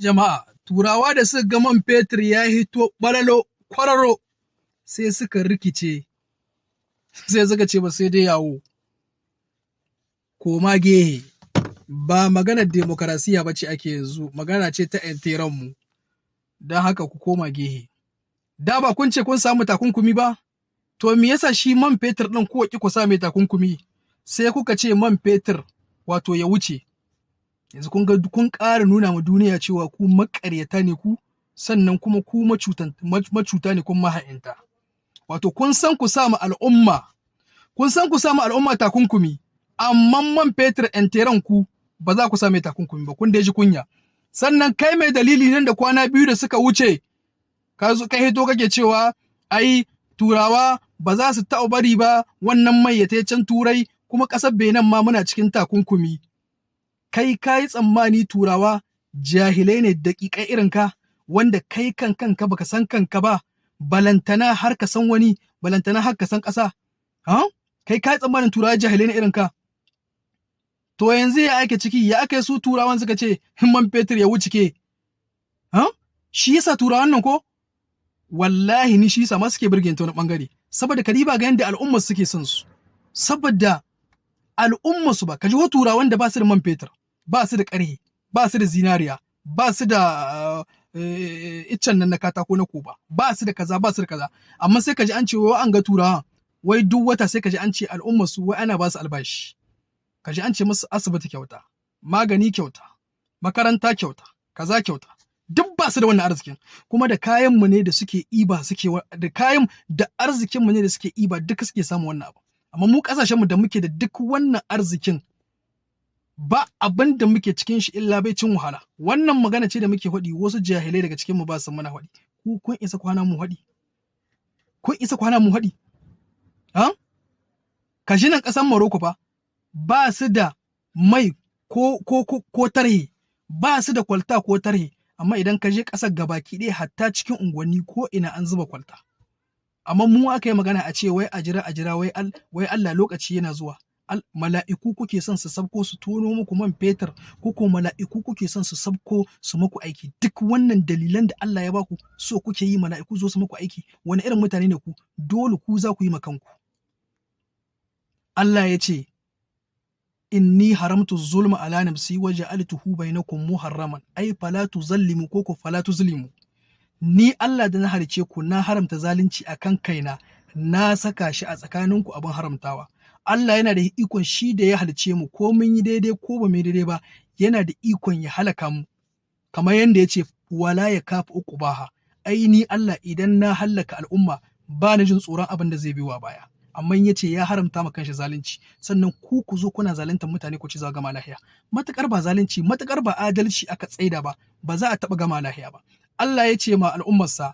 jama'a, turawa da suka ga man fetur ya hito ɓalalo kwararo sai suka rikice, sai suka ce ba sai dai yawo. Koma gehe, ba maganar demokarasiya ba ce ake yanzu, magana ce ta mu. Don haka ku koma gehe. Da ba kun ce kun samu takunkumi ba? To me yasa shi man fetur ɗin kuka ƙi ku sa mai takunkumi? Sai kuka ce man fetur wato ya wuce. Yanzu kun ƙara nuna ma duniya cewa ku maƙaryata ne ku, sannan kuma ku macuta ne kun maha'inta. Wato kun san ku sa ma al'umma takunkumi, amma man fetur ƴan ku ba za ku sa mai takunkumi ba, kun dai ji kunya. Sannan kai mai dalili nan da kwana biyu da suka wuce, ka hito kake cewa ai turawa ba za su taɓa bari ba wannan mai ya can turai, kuma ƙasar Benin ma muna cikin takunkumi. Kai ka yi tsammani turawa jahilai ne daƙiƙai irin ka, wanda kai kanka baka san kanka ba, balantana har ka san wani, balantana har ka san ƙasa. Kai ka yi tsammanin turawa jahilai ne irin ka. To yanzu ya ake ciki, ya aka yi su turawan suka ce man fetur ya wuce. Shi yasa turawan nan ko? Wallahi ni shi yasa ma suke birge ta wani ɓangare. Saboda kadiba ga yanda al'ummar suke son su. Saboda al'ummar su ba, kaji ho turawan da ba su da man fetur, ba su da ƙarhe, ba su da zinariya, ba su da iccen nan na katako na koba, ba su da kaza, ba su da kaza. Amma sai kaji an ce wai an ga turawan, wai duk wata sai kaji an ce al'ummar su wai ana ba su albashi. Kaji an ce musu asibiti kyauta, magani kyauta, makaranta kyauta, kaza kyauta. Duk ba su da wannan arzikin, kuma da kayan mu ne da suke iba da kayan da arzikin mu ne da suke iba duka suke samu wannan abu. Amma mu kasashen mu da muke da duk wannan arzikin ba abin da muke cikin shi illa bai cin wahala. Wannan magana ce da muke faɗi, wasu jahilai daga cikin mu ba su mana faɗi. Ku kun isa kwana mu faɗi? Kun isa kwana mu faɗi? Kashi nan ƙasar Morocco fa ba su da mai ko tarhe, ba su da kwalta ko tarhe. Amma idan ka je ƙasar gabaki ɗaya hatta cikin unguwanni ko ina an zuba kwalta. Amma mu aka yi magana a ce wai a jira wai Allah lokaci yana zuwa. Mala'iku kuke son su sabko su tono muku man fetur, ko mala'iku kuke son su sabko su muku aiki. Duk wannan dalilan da Allah ya baku so kuke yi mala'iku zo su muku aiki. Wani irin mutane ne ku? Dole ku za ku yi makanku. Allah ya ce inni haramtu zulma ala nafsi wa ja'altuhu bainakum muharraman ay fala tuzallimu ko fala tuzlimu. Ni Allah da na halice ku na haramta zalunci akan kaina, na saka shi a tsakaninku abin haramtawa. Allah yana da ikon shi da ya halice mu, ko mun yi daidai ko ba mu yi daidai ba, yana da ikon ya halaka mu. Kamar yanda ya ce wala ya kafa uqubaha. Ai ni Allah idan na halaka al'umma ba na jin tsoron abin da zai biyo baya. Amma ya ce ya haramta ma kanshi zalunci, sannan ku zo kuna zaluntar mutane ku ci za gama lahiya. Matakar ba zalunci, matakar ba adalci aka tsaida ba, ba za a taɓa gama lahiya ba. Allah ya ce ma al'ummarsa,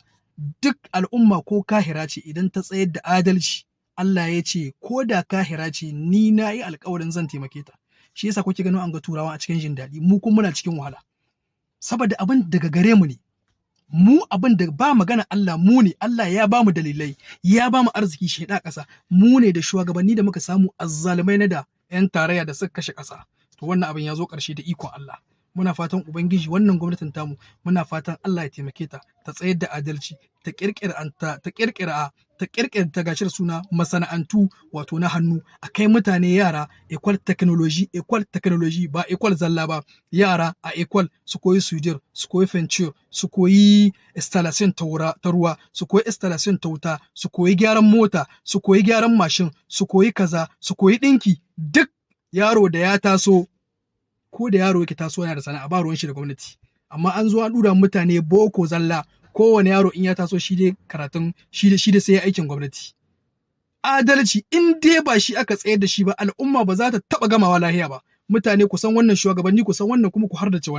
duk al'umma ko kahira ce idan ta tsayar da adalci, Allah ya ce ko da kahira ce ni na yi alƙawarin zan taimake ta. Shi yasa kuke ganin an ga turawa a cikin jin daɗi, mu kuma muna cikin wahala. Saboda abin daga gare mu ne. Mu abin da ba magana Allah, mu ne, Allah ya ba mu dalilai, ya ba mu arziki shaida ƙasa, mu ne da shugabanni da muka samu azzalumai na da 'yan tarayya da suka kashe ƙasa. To wannan abin ya zo ƙarshe da ikon Allah. Muna fatan Ubangiji wannan gwamnatin tamu, muna fatan Allah ya taimake ta, ta tsayar da adalci, ta ƙirƙira ta gashir suna masana'antu wato na hannu, a kai mutane yara equal technology ba equal zalla ba, yara a equal su koyi sudir, su koyi fenture, su koyi installation ta ruwa, su koyi installation ta wuta, su koyi gyaran mota, su koyi gyaran mashin, su koyi kaza, su koyi ɗinki. Duk yaro da ya taso, ko da yaro yake taso yana da sana'a, ba ruwan shi da gwamnati. Amma an zo an ɗura mutane boko zalla, kowane yaro in ya taso shi dai karatun shi da sai aikin gwamnati. Adalci in dai ba shi aka tsayar da shi ba, al'umma ba za ta taɓa gamawa lahiya ba. Mutane ku san wannan, shugabanni ku san wannan, kuma ku hardace wannan.